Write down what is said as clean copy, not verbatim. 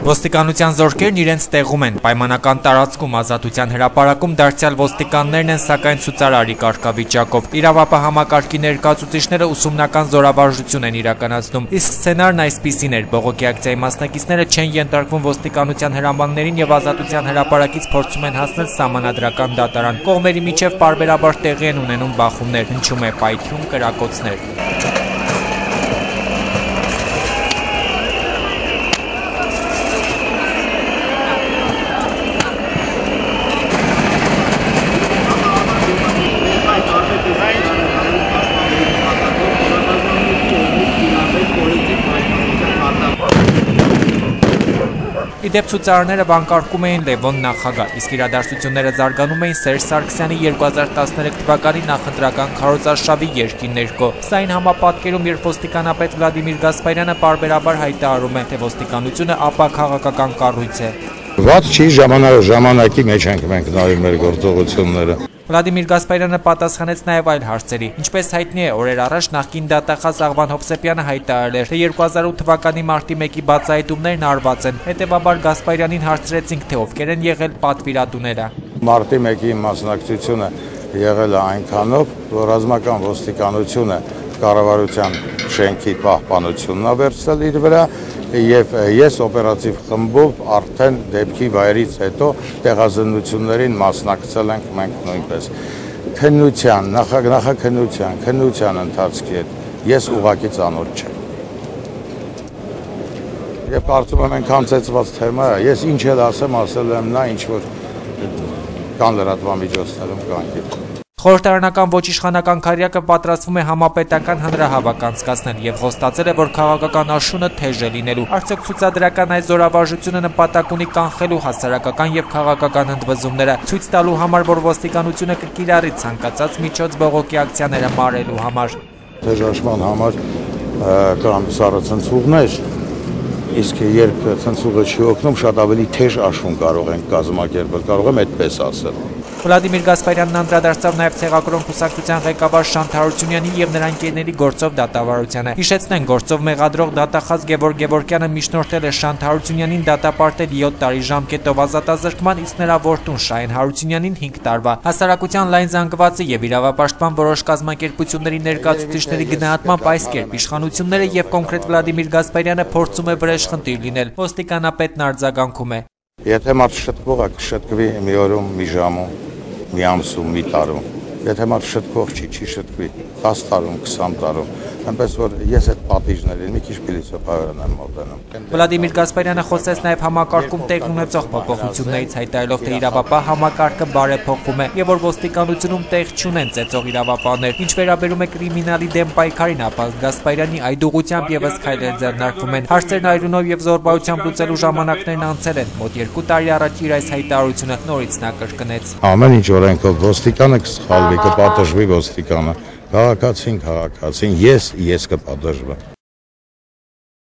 Ոստիկանության զորքերն իրենց տեղում են, պայմանական տարածքում ազատության հրապարակում դարձյալ ոստիկաններն են, սակայն ցուցարարի կարգավիճակով։ Իրավապահ համակարգի ներկայացուցիչները ուսումնական զորավարժություն են իրականացնում, իսկ սցենարն այսպիսին էր՝ բողոքի ակցիայի մասնակիցները չեն ենթարկվում ոստիկանության հրամաններին եւ ազատության հրապարակից փորձում են հասնել սահմանադրական դատարան։ Կողմերի միջև պարբերաբար տեղի են ունենում բախումներ, հնչում է պայթյուն, կրակոցներ։ Իդեպ ցուցարարները վանկարկում էին Լևոն նախագահ, իսկ իրադարձությունները զարգանում էին Սերժ Սարգսյանի 2013 թվականի նախընտրական քարոզարշավի երկի ներքո։ Սա այն համապատկերում, երբ ոստիկանապետ Վլադիմիր Գասպարյանը պարբերաբար հայտարարում է, թե ոստիկանությունը ապաքաղաքական կառույց է։ Ված չի ժամանակի մեջ ենք մենք նայում մեր գործողությունները։ Վլադիմիր Գասպարյանը պատասխանեց նաև այլ հարցերի։ Ինչպես հայտնի է, օրեր առաջ նախկին դատախազ Աղվան Հովսեփյանը հայտարարել էր, թե 2008 թվականի մարտի 1-ի բացահայտումներն արված են։ Հետևաբար Գասպարյանին հարցրեցինք, թե ովքեր են եղել պատվիրատուները։ Մարտի 1-ի մասնակցությունը եղել է այնքանով, որ ռազմական ոստիկանությունը կառավարության շենքի պահպանությունն է վերցրել իր վրա, եւ ես օպերատիվ խմբով արդեն դեպքի վայրից հետո տեղազնություններին մասնակցել ենք մենք նույնպես։ Քննության, նախաքննության ընթացքի հետ ես ուղղակի ծանոթ չեմ։ Եվ կարծում եմ այնքան ծեծված թեմա է, ես ինչ էլ ասեմ, ասել եմ նա, ինչ որ կան լրատվամիջոցներում կան։ Խորհրդարանական ոչ իշխանական քարյակը պատրաստվում է համապետական հանրահավաք անցկացնել եւ խոստացել է, որ քաղաքական աշունը թեժ է լինելու։ Արդյոք ցուցադրական այս զորավարժությունը նպատակ ունի կանխելու հասարակական եւ քաղաքական ընդվզումները, ցույց տալու համար, որ ոստիկանությունը կկիրառի ցանկացած միջոց բողոքի ակցիաները մարելու համար։ Թեժաշման համար կան սառցնցուղներ, իսկ երբ ցնցուղը չի օգնում, շատ ավելի թեժ աշուն կարող են կազմակերպել, կարող եմ այդպես ասել։ Վլադիմիր Գասպարյանն անդրադարձավ նաև Ցեղակրոն կուսակցության ղեկավար Շանթ Հարությունյանի եւ նրա ընկերների գործով դատավարությանը։ Հիշեցնենք, գործով մեղադրող դատախազ Գևորգ Գևորգյանը միջնորդել է Շանթ Հարությունյանին դատապարտել 7 տարի ժամկետով ազատազրկման, իսկ նրա որդուն Շահեն Հարությունյանին 5 տարվա։ Հասարակության լայն զանգվածի եւ իրավապաշտպան որոշ կազմակերպությունների ներկայացուցիչների գնահատմամբ այս կերպ իշխանությունները եւ կոնկրետ Վլադիմիր Գասպարյանը փորձում է վրեժխնդիր լինել։ Ոստիկանապետն արձագանքում է։ Եթե մարդ շտկող է, կշտկվի մի օրում, մի ժամում, մի ամսում, մի տարում։ Եթե մարդ շտկող չի շտկվի 10 տարում, 20 տարում։ Այնպես որ ես այդ պատիժներին մի քիչ փիլիսոփայորեն եմ մոտենում։ Վլադիմիր Գասպարյանը խոսեց նաև համակարգում տեղ ունեցող փոփոխություններից, հայտարարելով, թե իրավապահ համակարգը բարեփոխվում է եւ որ ոստիկանությունում տեղ չունեն ծեծող իրավապահներ։ Ինչ վերաբերում է կրիմինալի դեմ պայքարին, ապա Գասպարյանի այդ ուղղությամբ եւս քայլեր ձեռնարկվում են։ Հարցերն այրունով եւ զորբայությամբ լուծելու ժամանակներն անցել են։ Մոտ 2 տարի առաջ իր այս հայտարարությունը նորից նա կրկնեց։ Ամեն ինչ օրենքով ոստիկանը կսխալվի, կպատժվի ոստիկանը։ Քաղաքացին, ես կպատժվեմ։